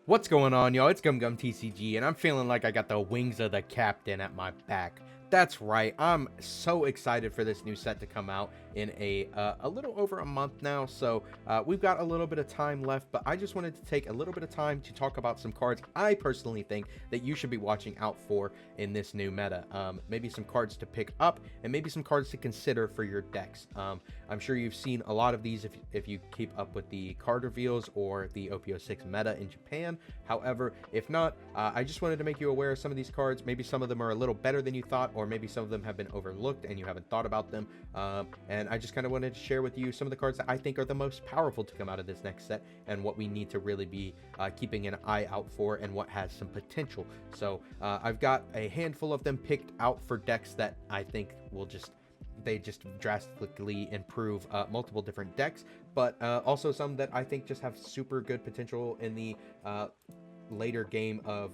What's going on, y'all? It's Gum Gum TCG, and I'm feeling like I got the wings of the captain at my back. That's right. I'm so excited for this new set to come out in a little over a month now. So we've got a little bit of time left, but I just wanted to take a little bit of time to talk about some cards I personally think that you should be watching out for in this new meta. Maybe some cards to pick up and maybe some cards to consider for your decks. I'm sure you've seen a lot of these if you keep up with the card reveals or the OP06 meta in Japan. However, if not, I just wanted to make you aware of some of these cards. Maybe some of them are a little better than you thought, or maybe some of them have been overlooked and you haven't thought about them. And I just kind of wanted to share with you some of the cards that I think are the most powerful to come out of this next set and what we need to really be keeping an eye out for and what has some potential. So I've got a handful of them picked out for decks that I think will just drastically improve multiple different decks, but also some that I think just have super good potential in the later game of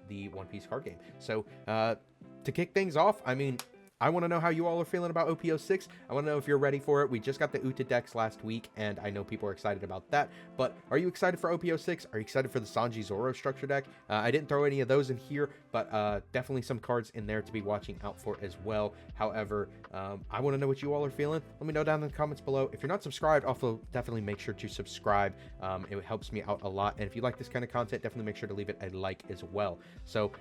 the One Piece card game. So to kick things off, I mean, I want to know how you all are feeling about OP06. I want to know if you're ready for it. We just got the Uta decks last week, and I know people are excited about that. But are you excited for OP06? Are you excited for the Sanji Zoro structure deck? I didn't throw any of those in here, but definitely some cards in there to be watching out for as well. However, I want to know what you all are feeling. Let me know down in the comments below. If you're not subscribed, also definitely make sure to subscribe. It helps me out a lot. And if you like this kind of content, definitely make sure to leave it a like as well. So,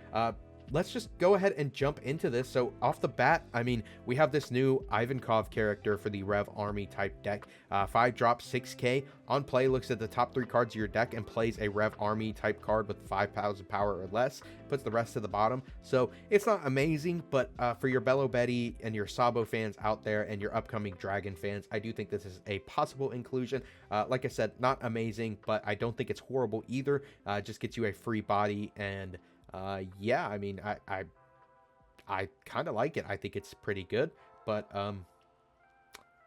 let's just go ahead and jump into this. So off the bat, I mean, we have this new Ivankov character for the Rev Army type deck. 5 drop 6k on play, looks at the top 3 cards of your deck and plays a Rev Army type card with 5,000 power or less, puts the rest to the bottom. So it's not amazing, but for your Bello Betty and your Sabo fans out there and your upcoming Dragon fans, I do think this is a possible inclusion. Like I said, not amazing, but I don't think it's horrible either. Just gets you a free body, and yeah, I mean, I kind of like it. I think it's pretty good, but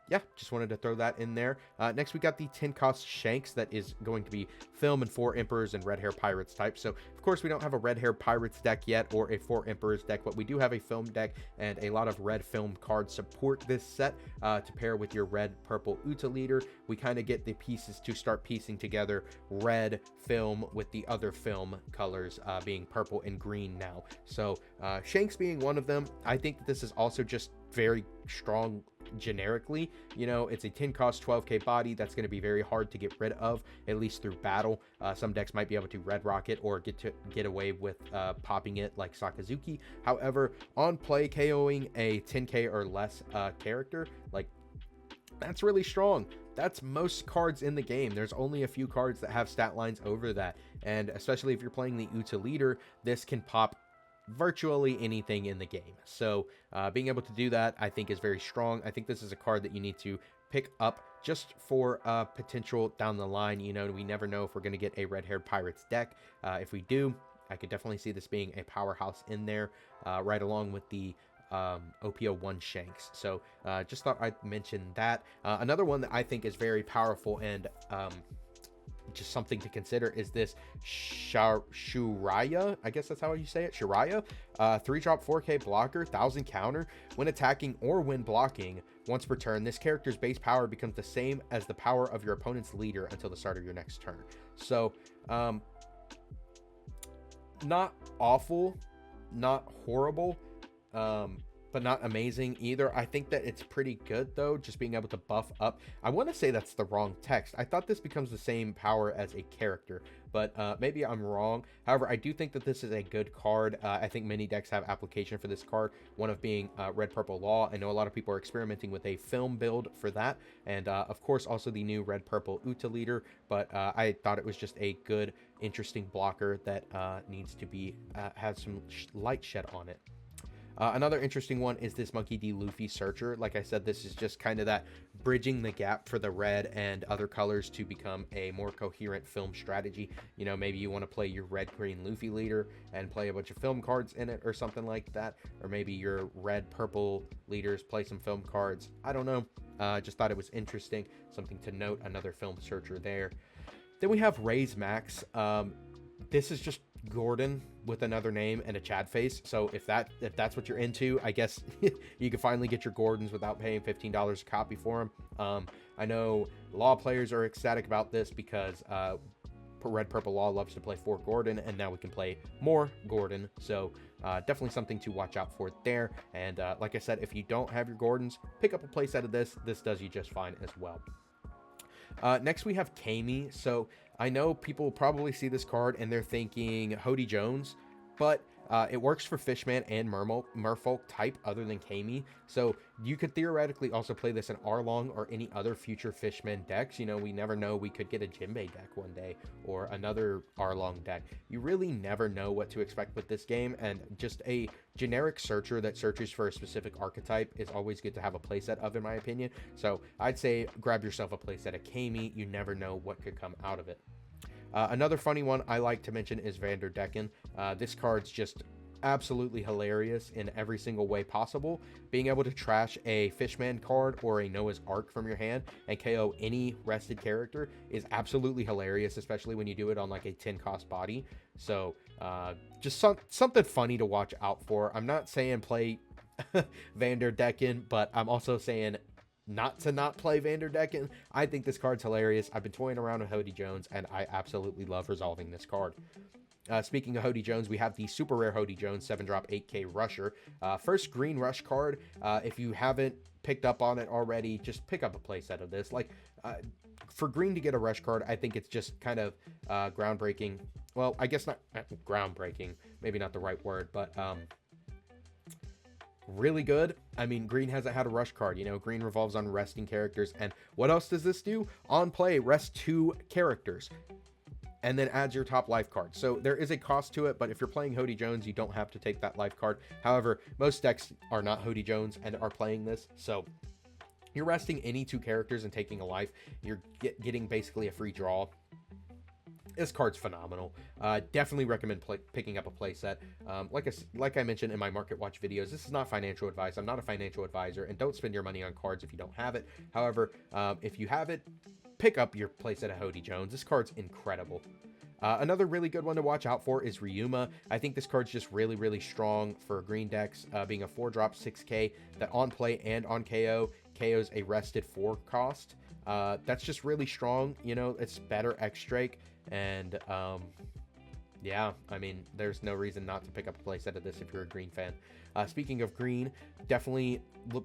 yeah, just wanted to throw that in there. Next, we got the 10 cost Shanks that is going to be Film and 4 Emperors and Red Hair Pirates type. So, of course, we don't have a Red Hair Pirates deck yet or a 4 Emperors deck, but we do have a Film deck, and a lot of red Film cards support this set to pair with your red purple Uta leader. We kind of get the pieces to start piecing together red Film with the other Film colors being purple and green now. So, Shanks being one of them, I think that this is also just very strong generically. You know, it's a 10 cost 12k body that's going to be very hard to get rid of, at least through battle. Some decks might be able to red rock it or get away with popping it like Sakazuki. However, on play, KOing a 10k or less character, like, that's really strong. That's most cards in the game. There's only a few cards that have stat lines over that, and especially if you're playing the Uta leader, this can pop virtually anything in the game. So being able to do that, I think, is very strong. I think this is a card that you need to pick up just for potential down the line. You know, we never know if we're going to get a red-haired Pirates deck. If we do, I could definitely see this being a powerhouse in there, right along with the OP01 Shanks. So just thought I'd mention that. Another one that I think is very powerful and just something to consider is this Shuraya. I guess that's how you say it. Shuraya. 3 drop 4k blocker, 1000 counter. When attacking or when blocking once per turn, this character's base power becomes the same as the power of your opponent's leader until the start of your next turn. So not awful, not horrible, but not amazing either. I think that it's pretty good, though, just being able to buff up. I want to say that's the wrong text. I thought this becomes the same power as a character, but maybe I'm wrong. However, I do think that this is a good card. I think many decks have application for this card, one of being Red Purple Law. I know a lot of people are experimenting with a film build for that, and of course also the new Red Purple Uta leader, but I thought it was just a good, interesting blocker that needs to be have some light shed on it. Another interesting one is this Monkey D. Luffy Searcher. Like I said, this is just kind of that bridging the gap for the red and other colors to become a more coherent film strategy. You know, maybe you want to play your red-green Luffy leader and play a bunch of film cards in it or something like that. Or maybe your red-purple leaders play some film cards. I don't know. Just thought it was interesting. Something to note, another film searcher there. Then we have Raise Max. This is just Gordon with another name and a Chad face. So if that's what you're into, I guess you can finally get your Gordons without paying $15 a copy for them. I know Law players are ecstatic about this because Red Purple Law loves to play 4 Gordon, and now we can play more Gordon. So definitely something to watch out for there. And like I said, if you don't have your Gordons, pick up a playset of this. This does you just fine as well. Next we have Kami. So I know people probably see this card and they're thinking Hody Jones, but it works for Fishman and Merfolk type other than Kami. So you could theoretically also play this in Arlong or any other future Fishman decks. You know, we never know. We could get a Jinbei deck one day or another Arlong deck. You really never know what to expect with this game, and just a generic searcher that searches for a specific archetype is always good to have a playset of, in my opinion. So I'd say grab yourself a playset of Kami. You never know what could come out of it. Another funny one I like to mention is Vanderdecken. This card's just absolutely hilarious in every single way possible. Being able to trash a Fishman card or a Noah's Ark from your hand and KO any rested character is absolutely hilarious, especially when you do it on like a 10 cost body. So just something funny to watch out for. I'm not saying play Vanderdecken, but I'm also saying not play Vanderdecken. I think this card's hilarious. I've been toying around with Hody Jones, and I absolutely love resolving this card. Speaking of Hody Jones, we have the super rare Hody Jones 7-drop 8K Rusher. First green rush card. If you haven't picked up on it already, just pick up a playset of this. Like, for green to get a rush card, I think it's just kind of groundbreaking. Well, I guess not groundbreaking. Maybe not the right word, but really good. I mean, green hasn't had a rush card. You know, green revolves on resting characters. And what else does this do? On play, rest 2 characters and then adds your top life card. So there is a cost to it, but if you're playing Hody Jones, you don't have to take that life card. However, most decks are not Hody Jones and are playing this. So you're resting any 2 characters and taking a life. You're getting basically a free draw. This card's phenomenal. Definitely recommend picking up a playset. Like I mentioned in my Market Watch videos, this is not financial advice. I'm not a financial advisor, and don't spend your money on cards if you don't have it. However, if you have it, pick up your playset of Hody Jones. This card's incredible. Another really good one to watch out for is Ryuma. I think this card's just really, really strong for green decks, being a 4-drop 6K that on play and on KO KOs a rested 4 cost. That's just really strong. You know, it's better X Drake. And yeah, I mean, there's no reason not to pick up a playset of this if you're a green fan. Speaking of green, definitely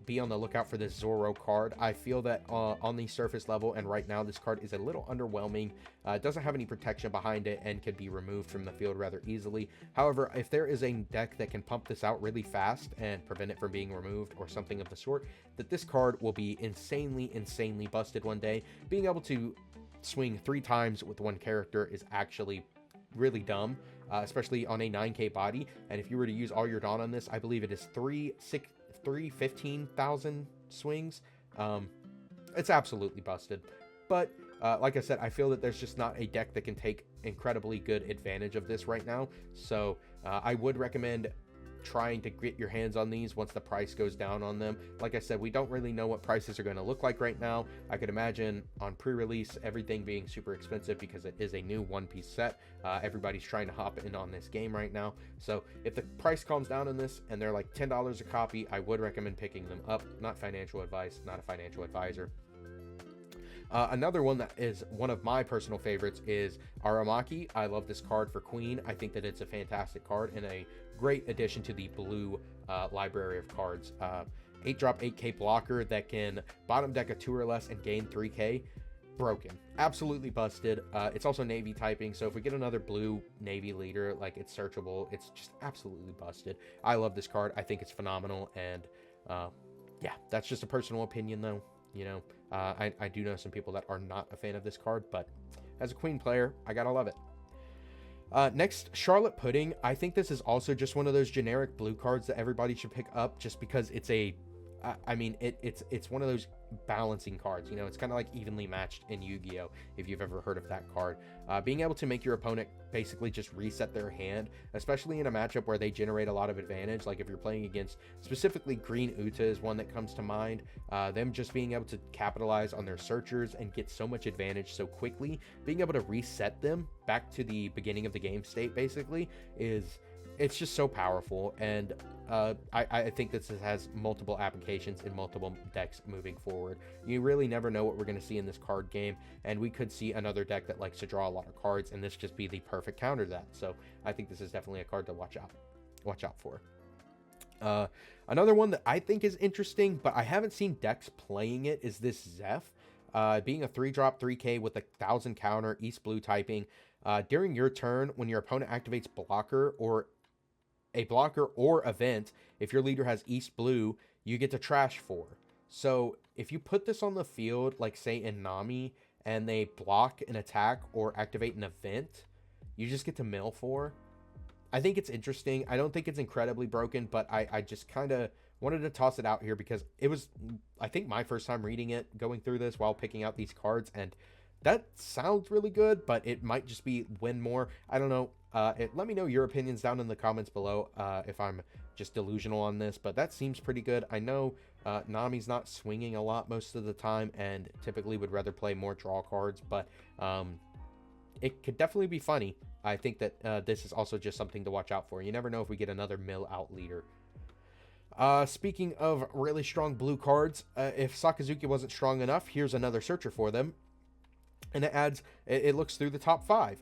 be on the lookout for this Zoro card. I feel that on the surface level and right now, this card is a little underwhelming. It doesn't have any protection behind it and can be removed from the field rather easily. However, if there is a deck that can pump this out really fast and prevent it from being removed or something of the sort, that this card will be insanely busted one day. Being able to swing 3 times with 1 character is actually really dumb, especially on a 9K body. And if you were to use all your Dawn on this, I believe it is 15,000 swings. It's absolutely busted. But like I said, I feel that there's just not a deck that can take incredibly good advantage of this right now. So I would recommend trying to get your hands on these once the price goes down on them. Like I said, we don't really know what prices are going to look like right now. I could imagine on pre-release everything being super expensive because it is a new one-piece set. Everybody's trying to hop in on this game right now. So if the price calms down on this and they're like $10 a copy, I would recommend picking them up. Not financial advice, not a financial advisor. Another one that is one of my personal favorites is Aramaki. I love this card for Queen. I think that it's a fantastic card and a great addition to the blue library of cards. 8-drop 8K blocker that can bottom deck a 2 or less and gain 3K. Broken. Absolutely busted. It's also Navy typing, so if we get another blue Navy leader, like, it's searchable. It's just absolutely busted. I love this card. I think it's phenomenal, and yeah, that's just a personal opinion, though. You know, I do know some people that are not a fan of this card, but as a Queen player, I gotta love it. Next, Charlotte Pudding. I think this is also just one of those generic blue cards that everybody should pick up just because it's a, I mean, it's one of those balancing cards. You know, it's kind of like evenly matched in Yu-Gi-Oh! If you've ever heard of that card. Being able to make your opponent basically just reset their hand, especially in a matchup where they generate a lot of advantage. Like if you're playing against specifically Green Uta is one that comes to mind. Them just being able to capitalize on their searchers and get so much advantage so quickly. Being able to reset them back to the beginning of the game state basically it's just so powerful. And I think this has multiple applications in multiple decks moving forward. You really never know what we're going to see in this card game, and we could see another deck that likes to draw a lot of cards, and this just be the perfect counter to that. So I think this is definitely a card to watch out for. Another one that I think is interesting, but I haven't seen decks playing it, is this Zeph. Being a 3-drop 3K with 1,000 counter, East Blue typing. During your turn, when your opponent activates blocker or event, if your leader has East Blue, you get to trash 4. So if you put this on the field, like say in Nami, and they block an attack or activate an event, you just get to mill 4. I think it's interesting. I don't think it's incredibly broken, but I just kind of wanted to toss it out here because it was, I think, my first time reading it, going through this while picking out these cards, and that sounds really good, but it might just be win more. I don't know. Let me know your opinions down in the comments below if I'm just delusional on this, but that seems pretty good. I know Nami's not swinging a lot most of the time and typically would rather play more draw cards, but it could definitely be funny. I think that this is also just something to watch out for. You never know if we get another mill out leader. Speaking of really strong blue cards, if Sakazuki wasn't strong enough, here's another searcher for them. And it looks through the top 5.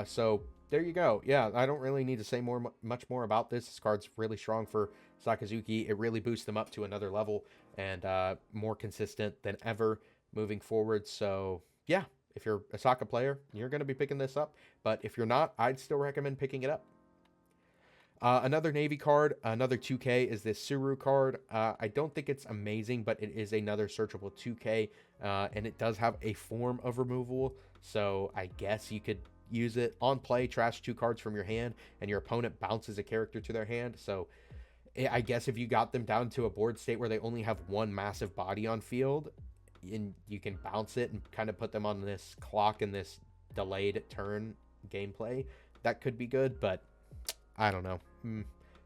So there you go. Yeah, I don't really need to say much more about this. This card's really strong for Sakazuki. It really boosts them up to another level and more consistent than ever moving forward. So yeah, if you're a Saka player, you're going to be picking this up. But if you're not, I'd still recommend picking it up. Another Navy card, another 2K, is this Suru card. I don't think it's amazing, but it is another searchable 2K, and it does have a form of removal, so I guess you could use it on play, trash 2 cards from your hand, and your opponent bounces a character to their hand. So I guess if you got them down to a board state where they only have one massive body on field, and you can bounce it and kind of put them on this clock and this delayed turn gameplay, that could be good, but I don't know.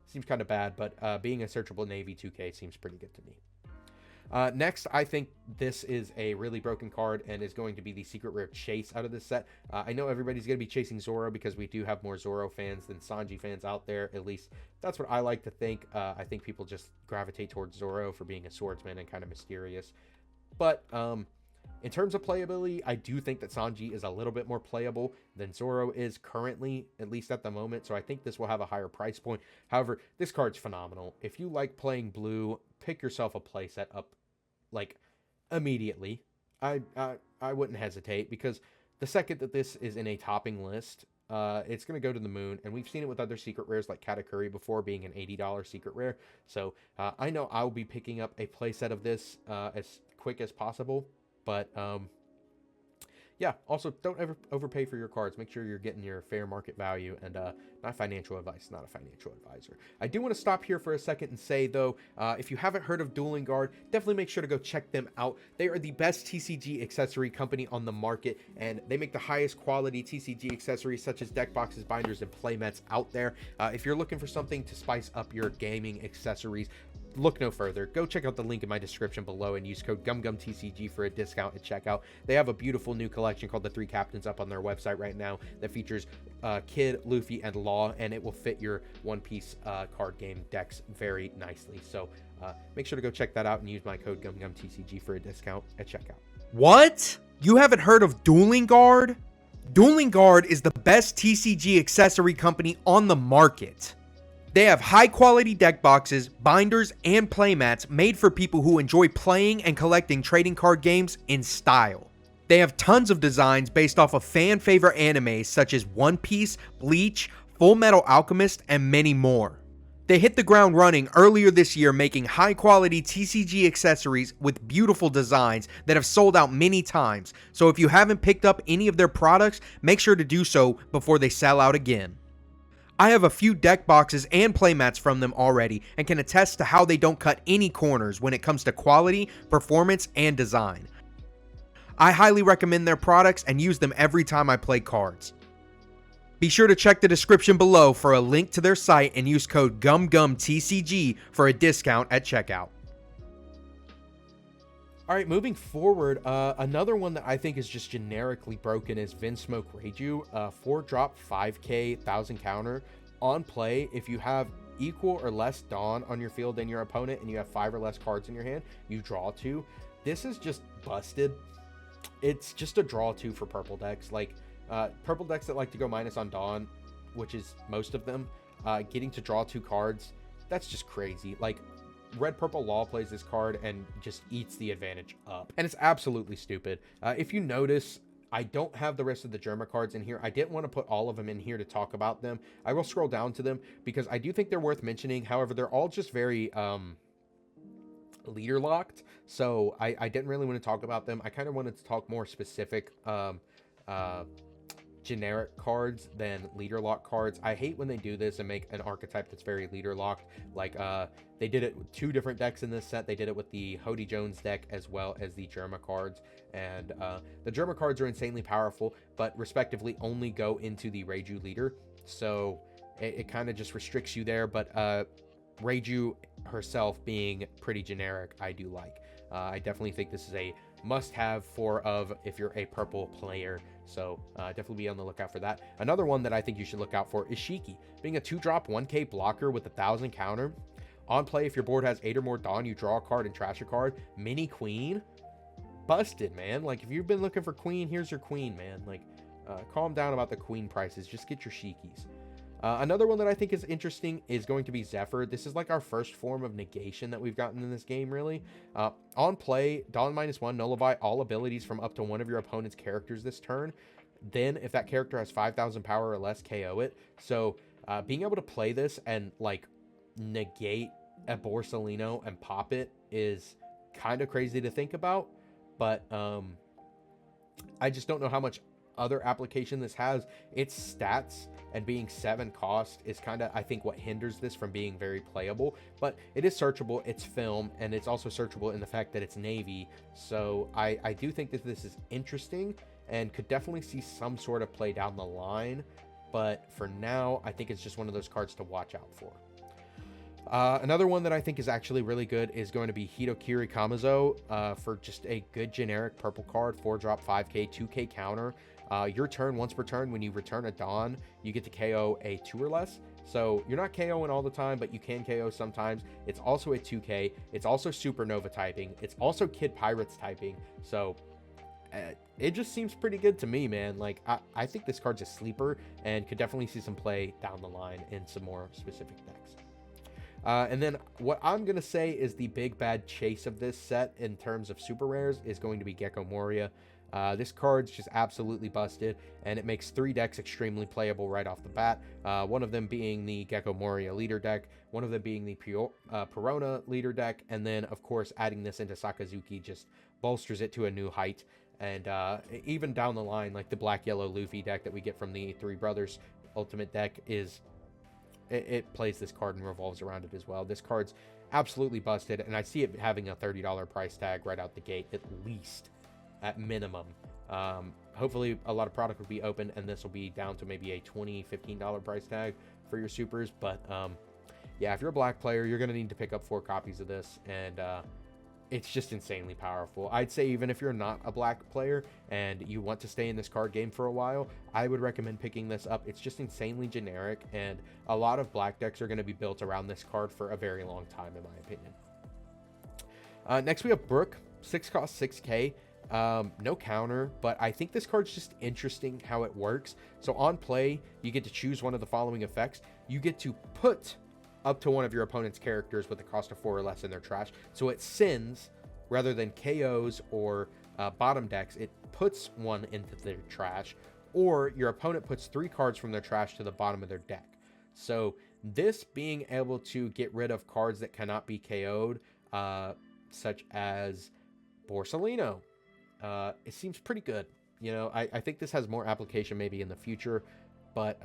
Seems kind of bad, but being a searchable Navy 2K seems pretty good to me. Next, I think this is a really broken card and is going to be the secret rare chase out of this set. I know everybody's going to be chasing Zoro because we do have more Zoro fans than Sanji fans out there. At least that's what I like to think. I think people just gravitate towards Zoro for being a swordsman and kind of mysterious. But in terms of playability, I do think that Sanji is a little bit more playable than Zoro is currently, at least at the moment. So I think this will have a higher price point. However, this card's phenomenal. If you like playing blue, pick yourself a playset up like immediately. I wouldn't hesitate, because the second that this is in a topping list, it's going to go to the moon. And we've seen it with other secret rares like Katakuri before, being an $80 secret rare. So I know I'll be picking up a playset of this as quick as possible. But yeah, also don't ever overpay for your cards. Make sure you're getting your fair market value, and not financial advice, not a financial advisor. I do want to stop here for a second and say, though, if you haven't heard of Dueling Guard, definitely make sure to go check them out. They are the best TCG accessory company on the market, and they make the highest quality TCG accessories such as deck boxes, binders, and playmats out there. If you're looking for something to spice up your gaming accessories, look no further. Go check out the link in my description below and use code GumGumTCG for a discount at checkout. They have a beautiful new collection called the 3 Captains up on their website right now that features Kid, Luffy, and Law, and it will fit your One Piece card game decks very nicely. So make sure to go check that out and use my code GumGumTCG for a discount at checkout. What? You haven't heard of Dueling Guard? Dueling Guard is the best TCG accessory company on the market. They have high-quality deck boxes, binders, and playmats made for people who enjoy playing and collecting trading card games in style. They have tons of designs based off of fan-favorite animes such as One Piece, Bleach, Full Metal Alchemist, and many more. They hit the ground running earlier this year, making high-quality TCG accessories with beautiful designs that have sold out many times. So if you haven't picked up any of their products, make sure to do so before they sell out again. I have a few deck boxes and playmats from them already and can attest to how they don't cut any corners when it comes to quality, performance, and design. I highly recommend their products and use them every time I play cards. Be sure to check the description below for a link to their site and use code GumGumTCG for a discount at checkout. All right, moving forward, another one that I think is just generically broken is Vinsmoke Reiju, 4-drop 5K 1000 counter on play. If you have equal or less Dawn on your field than your opponent and you have 5 or less cards in your hand, you draw 2. This is just busted. It's just a draw 2 for purple decks. Like, purple decks that like to go minus on Dawn, which is most of them, getting to draw 2 cards, that's just crazy. Like, Red Purple Law plays this card and just eats the advantage up. And it's absolutely stupid. If you notice, I don't have the rest of the Germa cards in here. I didn't want to put all of them in here to talk about them. I will scroll down to them because I do think they're worth mentioning. However, they're all just very leader locked. So I didn't really want to talk about them. I kind of wanted to talk more specific generic cards than leader lock cards. I hate when they do this and make an archetype that's very leader locked. Like they did it with 2 different decks in this set. They did it with the Hody Jones deck as well as the Germa cards, and the Germa cards are insanely powerful, but respectively only go into the Reiju leader, so it kind of just restricts you there. But Reiju herself being pretty generic, I do like. I definitely think this is a must-have if you're a purple player. So definitely be on the lookout for that. Another one that I think you should look out for is Shiki. Being a 2-drop 1k blocker with 1,000 counter. On play, if your board has 8 or more Dawn, you draw a card and trash a card. Mini Queen. Busted, man. Like, if you've been looking for Queen, here's your Queen, man. Like, calm down about the Queen prices. Just get your Shikis. Another one that I think is interesting is going to be Zephyr. This is like our first form of negation that we've gotten in this game, really. On play, Dawn -1, nullify all abilities from up to one of your opponent's characters this turn. Then, if that character has 5,000 power or less, KO it. So, being able to play this and, like, negate a Borsalino and pop it is kind of crazy to think about. But, I just don't know how much other application this has. Its stats and being 7 cost is kind of, I think, what hinders this from being very playable. But it is searchable, it's film, and it's also searchable in the fact that it's navy. So I do think that this is interesting and could definitely see some sort of play down the line. But for now, I think it's just one of those cards to watch out for. Another one that I think is actually really good is going to be Hitokiri Kamizo, for just a good generic purple card, 4-drop 5k, 2k counter. Your turn, once per turn, when you return a Dawn, you get to KO a 2 or less. So you're not KOing all the time, but you can KO sometimes. It's also a 2k. It's also Supernova typing. It's also Kid Pirates typing. So it just seems pretty good to me, man. Like, I think this card's a sleeper and could definitely see some play down the line in some more specific decks. And then what I'm going to say is the big bad chase of this set in terms of super rares is going to be Gecko Moria. This card's just absolutely busted, and it makes 3 decks extremely playable right off the bat. One of them being the Gecko Moria leader deck, one of them being the Perona leader deck, and then, of course, adding this into Sakazuki just bolsters it to a new height. And even down the line, like the Black-Yellow Luffy deck that we get from the Three Brothers Ultimate deck is... It plays this card and revolves around it as well. This card's absolutely busted, and I see it having a $30 price tag right out the gate, at least, at minimum. Hopefully, a lot of product will be open, and this will be down to maybe a $20, $15 price tag for your supers. But, yeah, if you're a black player, you're going to need to pick up 4 copies of this, and it's just insanely powerful. I'd say even if you're not a black player and you want to stay in this card game for a while, I would recommend picking this up. It's just insanely generic, and a lot of black decks are going to be built around this card for a very long time, in my opinion. Next, we have Brook, 6 cost 6k. No counter, but I think this card's just interesting how it works. So on play, you get to choose one of the following effects. You get to put up to one of your opponent's characters with a cost of 4 or less in their trash. So it sends, rather than KOs or bottom decks, it puts one into their trash, or your opponent puts 3 cards from their trash to the bottom of their deck. So this being able to get rid of cards that cannot be KO'd, such as Borsalino, it seems pretty good. You know, I think this has more application maybe in the future, but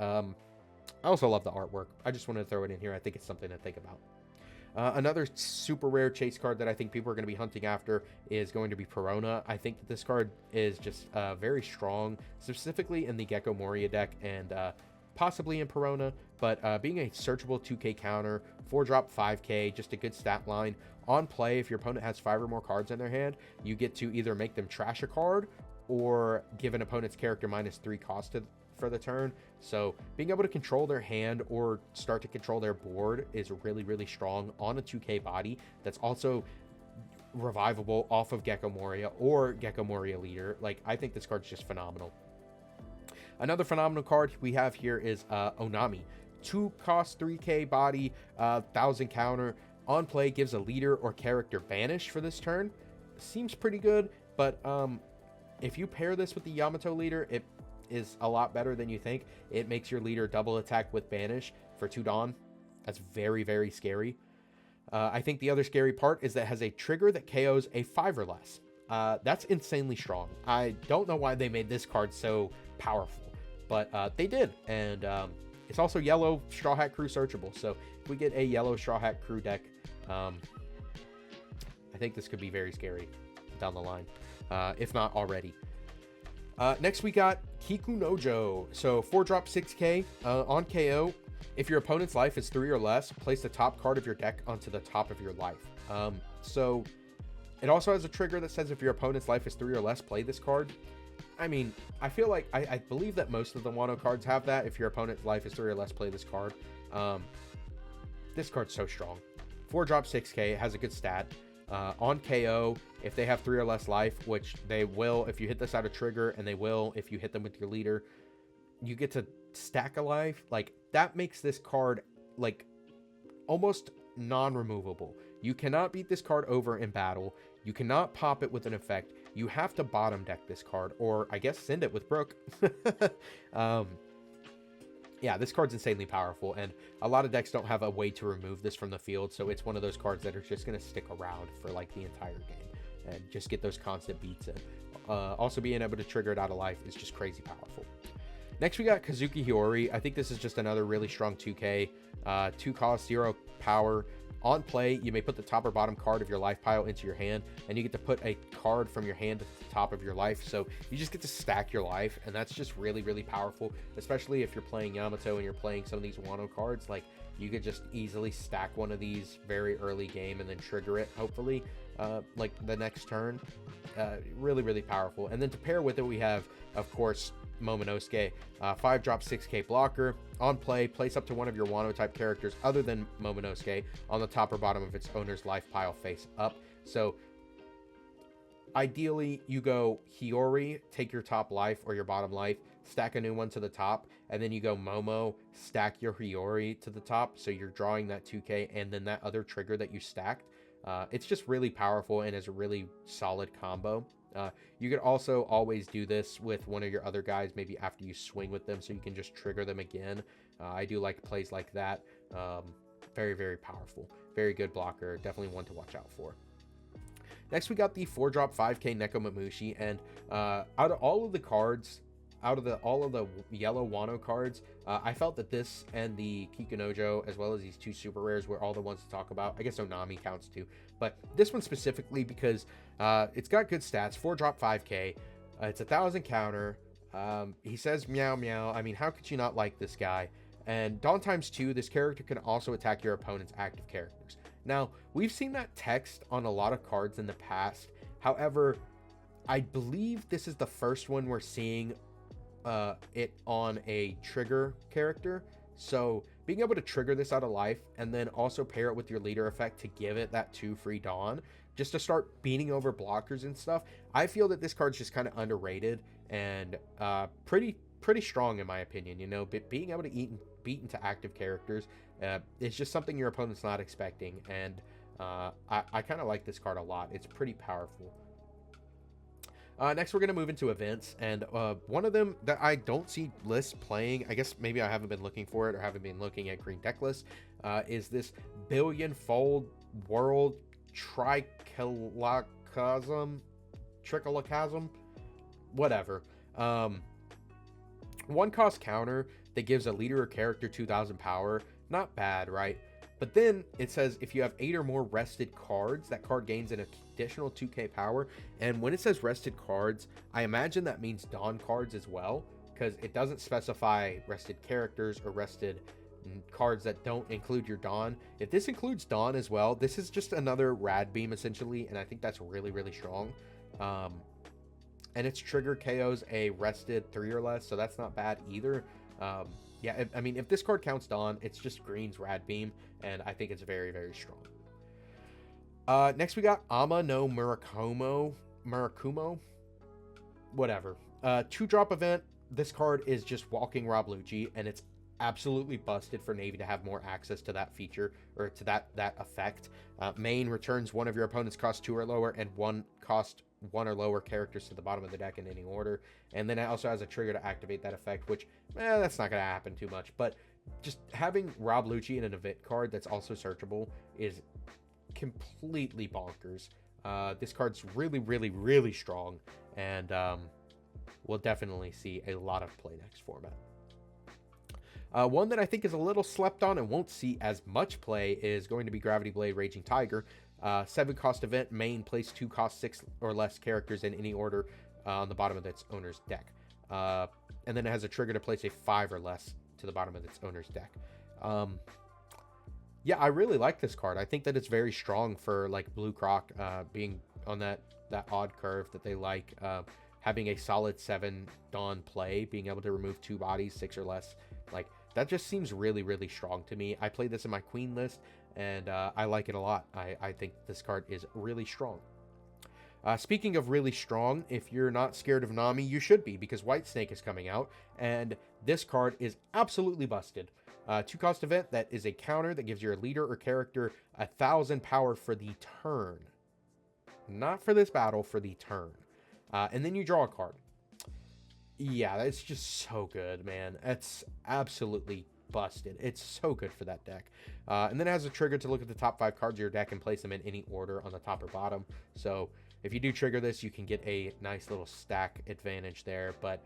I also love the artwork. I just wanted to throw it in here. I think it's something to think about. Another super rare chase card that I think people are going to be hunting after is going to be Perona. I think that this card is just very strong, specifically in the Gecko Moria deck and possibly in Perona, but being a searchable 2k counter, 4-drop 5k, just a good stat line. On play, if your opponent has 5 or more cards in their hand, you get to either make them trash a card or give an opponent's character -3 cost for the turn. So being able to control their hand or start to control their board is really, really strong on a 2K body that's also revivable off of Gecko Moria or Gecko Moria Leader. Like, I think this card's just phenomenal. Another phenomenal card we have here is Onami. 2 cost 3K body, 1000 counter. On play, gives a leader or character banish for this turn. Seems pretty good, but if you pair this with the Yamato leader, it is a lot better than you think. It makes your leader double attack with banish for 2 Dawn. That's very, very scary. I think the other scary part is that it has a trigger that KOs a 5 or less. That's insanely strong. I don't know why they made this card so powerful, but they did. And it's also yellow Straw Hat Crew searchable. So if we get a yellow Straw Hat Crew deck, I think this could be very scary down the line, if not already. Next we got Kikunojo. So 4-drop 6K on KO. If your opponent's life is 3 or less, place the top card of your deck onto the top of your life. So it also has a trigger that says if your opponent's life is 3 or less, play this card. I mean, I feel like I believe that most of the Wano cards have that. If your opponent's life is 3 or less, play this card. This card's so strong. 4-drop 6K, it has a good stat. On KO, if they have 3 or less life, which they will if you hit this out of trigger, and they will if you hit them with your leader, you get to stack a life. Like, that makes this card like almost non-removable. You cannot beat this card over in battle. You cannot pop it with an effect. You have to bottom deck this card, or I guess send it with Brook. Yeah, this card's insanely powerful, and a lot of decks don't have a way to remove this from the field, so it's one of those cards that are just going to stick around for like the entire game and just get those constant beats in. Also, being able to trigger it out of life is just crazy powerful. Next, we got Kazuki Hiyori. I think this is just another really strong 2K. 2 cost, 0 power. On play, you may put the top or bottom card of your life pile into your hand, and you get to put a card from your hand at the top of your life. So you just get to stack your life, and that's just really, really powerful, especially if you're playing Yamato and you're playing some of these Wano cards. Like, you could just easily stack one of these very early game and then trigger it, hopefully, like the next turn. Really, really powerful. And then to pair with it, we have, of course, Momonosuke. 5-drop 6K blocker. On play, place up to one of your Wano type characters other than Momonosuke on the top or bottom of its owner's life pile face up. So ideally you go Hiyori, take your top life or your bottom life, stack a new one to the top, and then you go Momo, stack your Hiyori to the top, so you're drawing that 2K and then that other trigger that you stacked. It's just really powerful and is a really solid combo. You could also always do this with one of your other guys, maybe after you swing with them, so you can just trigger them again. I do like plays like that. Very, very powerful. Very good blocker. Definitely one to watch out for. Next, we got the 4-drop 5K Nekomamushi, and out of all of the cards, all of the yellow Wano cards, I felt that this and the Kikunojo, as well as these 2 super rares, were all the ones to talk about. I guess Onami counts too, but this one specifically because it's got good stats. 4-drop 5K, it's 1000 counter. He says meow meow. I mean, how could you not like this guy? And Dawn times 2, this character can also attack your opponent's active characters. Now, we've seen that text on a lot of cards in the past. However, I believe this is the first one we're seeing it on a trigger character. So being able to trigger this out of life and then also pair it with your leader effect to give it that 2 free Dawn, just to start beating over blockers and stuff, I feel that this card's just kind of underrated and pretty strong in my opinion. You know, but being able to beat into active characters is just something your opponent's not expecting, and I kind of like this card a lot. It's pretty powerful. Next, we're going to move into events, and one of them that I don't see lists playing, I guess maybe I haven't been looking for it or haven't been looking at green deck lists, is this billion-fold world trichilocasm, whatever. 1 cost counter that gives a leader or character 2000 power. Not bad, right? But then it says if you have 8 or more rested cards, that card gains an additional 2k power. And when it says rested cards, I imagine that means Dawn cards as well, because it doesn't specify rested characters or rested cards that don't include your Dawn. If this includes Dawn as well, this is just another rad beam essentially, and I think that's really, really strong. and its trigger KOs a rested 3 or less, so that's not bad either. Yeah, I mean, if this card counts Dawn, it's just green's Rad Beam, and I think it's very, very strong. Next we got Ama no Murakumo, whatever. 2-drop event. This card is just walking Rob Lucci, and it's absolutely busted for Navy to have more access to that feature, or to that effect. Main returns one of your opponent's cost 2 or lower, and one cost 1 or lower characters to the bottom of the deck in any order. And then it also has a trigger to activate that effect, which, that's not going to happen too much. But just having Rob Lucci in an event card that's also searchable is completely bonkers. This card's really, really, really strong, and we'll definitely see a lot of play next format. One that I think is a little slept on and won't see as much play is going to be Gravity Blade Raging Tiger. 7-cost event, main, place 2 cost 6 or less characters in any order on the bottom of its owner's deck. And then it has a trigger to place a 5 or less to the bottom of its owner's deck. Yeah, I really like this card. I think that it's very strong for like Blue Croc, being on that odd curve that they like. Having a solid 7 Dawn play, being able to remove 2 bodies, 6 or less, like that just seems really, really strong to me. I played this in my Queen list, and I like it a lot. I think this card is really strong. Speaking of really strong, if you're not scared of Nami, you should be, because White Snake is coming out, and this card is absolutely busted. 2-cost event that is a counter that gives your leader or character 1,000 power for the turn. Not for this battle, for the turn. And then you draw a card. Yeah, that's just so good, man. It's absolutely busted. It's so good for that deck. And then it has a trigger to look at the top 5 cards of your deck and place them in any order on the top or bottom. So if you do trigger this, you can get a nice little stack advantage there. But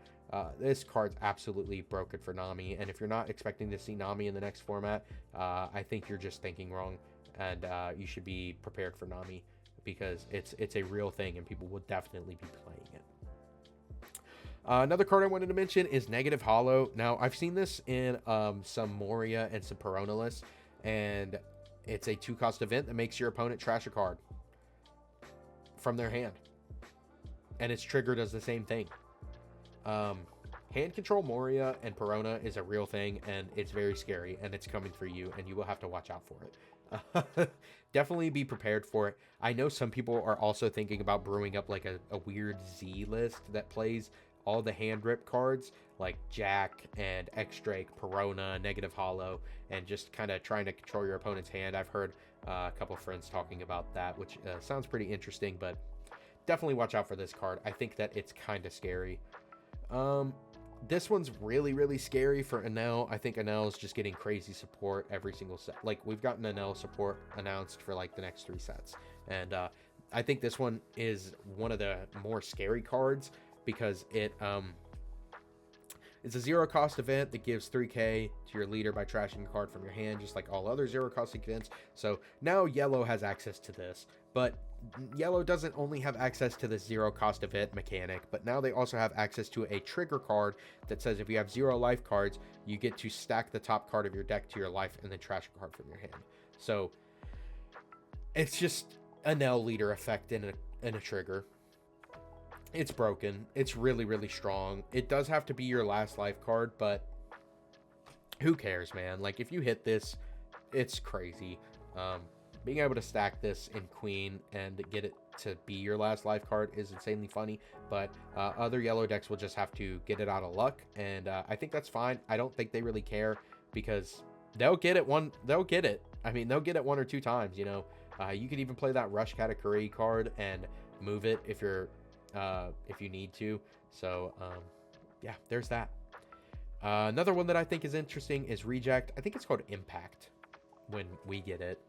this card's absolutely broken for Nami. And if you're not expecting to see Nami in the next format, I think you're just thinking wrong. And you should be prepared for Nami, because it's a real thing and people will definitely be playing it. Another card I wanted to mention is Negative Hollow. Now, I've seen this in some Moria and some Perona lists, and it's a 2-cost event that makes your opponent trash a card from their hand. And its trigger does the same thing. Hand control Moria and Perona is a real thing, and it's very scary, and it's coming for you, and you will have to watch out for it. Definitely be prepared for it. I know some people are also thinking about brewing up like a weird Z list that plays all the hand rip cards like Jack and X-Drake, Perona, Negative Hollow, and just kind of trying to control your opponent's hand. I've heard a couple friends talking about that, which sounds pretty interesting, but definitely watch out for this card. I think that it's kind of scary. This one's really, really scary for Enel. I think Enel is just getting crazy support every single set. Like, we've gotten Enel support announced for like the next 3 sets. And I think this one is one of the more scary cards, because it's a 0-cost event that gives 3k to your leader by trashing a card from your hand, just like all other 0-cost events. So now Yellow has access to this, but Yellow doesn't only have access to this 0-cost event mechanic, but now they also have access to a trigger card that says if you have 0 life cards, you get to stack the top card of your deck to your life and then trash a card from your hand. So it's just a Nell leader effect in a trigger. It's broken. It's really, really strong. It does have to be your last life card, but who cares, man? Like, if you hit this, it's crazy. Being able to stack this in Queen and get it to be your last life card is insanely funny, but other yellow decks will just have to get it out of luck, and I think that's fine. I don't think they really care, because they'll get it they'll get it. I mean, they'll get it 1 or 2 times, you know. You could even play that Rush Katakuri card and move it if you need to. So yeah, there's that. Another one that I think is interesting is Reject. I think it's called Impact when we get it,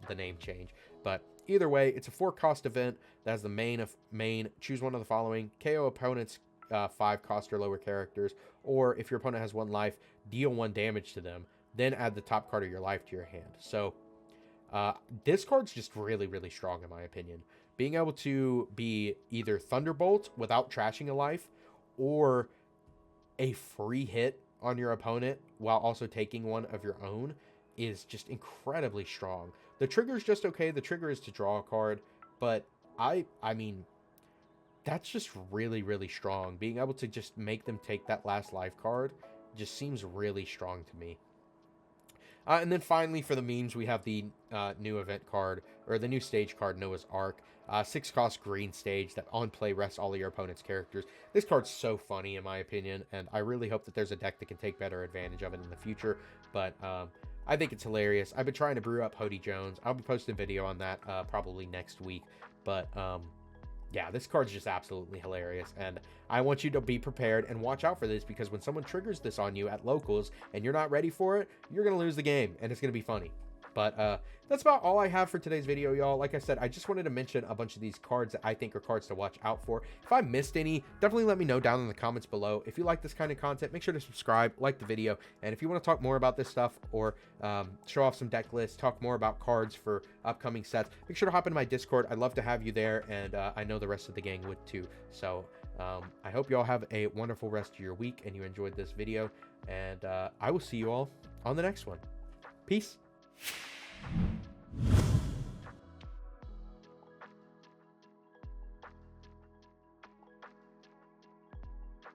the name change. But either way, it's a 4-cost event that has the main. Choose one of the following: KO opponent's 5-cost or lower characters, or if your opponent has 1 life, deal 1 damage to them, then add the top card of your life to your hand. So this card's just really, really strong in my opinion. Being able to be either Thunderbolt without trashing a life, or a free hit on your opponent while also taking 1 of your own, is just incredibly strong. The trigger is just okay. The trigger is to draw a card, but I mean, that's just really, really strong. Being able to just make them take that last life card just seems really strong to me. And then finally, for the memes, we have the new event card, or the new stage card, Noah's Ark. 6 cost green stage that on play rests all of your opponent's characters. This card's so funny, in my opinion, and I really hope that there's a deck that can take better advantage of it in the future. But I think it's hilarious. I've been trying to brew up Hody Jones. I'll be posting a video on that probably next week. But yeah, this card's just absolutely hilarious, and I want you to be prepared and watch out for this, because when someone triggers this on you at locals and you're not ready for it, you're going to lose the game, and it's going to be funny. But that's about all I have for today's video, y'all. Like I said, I just wanted to mention a bunch of these cards that I think are cards to watch out for. If I missed any, definitely let me know down in the comments below. If you like this kind of content, make sure to subscribe, like the video, and if you want to talk more about this stuff, or show off some deck lists, talk more about cards for upcoming sets, make sure to hop into my Discord. I'd love to have you there, and I know the rest of the gang would too. So I hope you all have a wonderful rest of your week and you enjoyed this video, and I will see you all on the next one. Peace.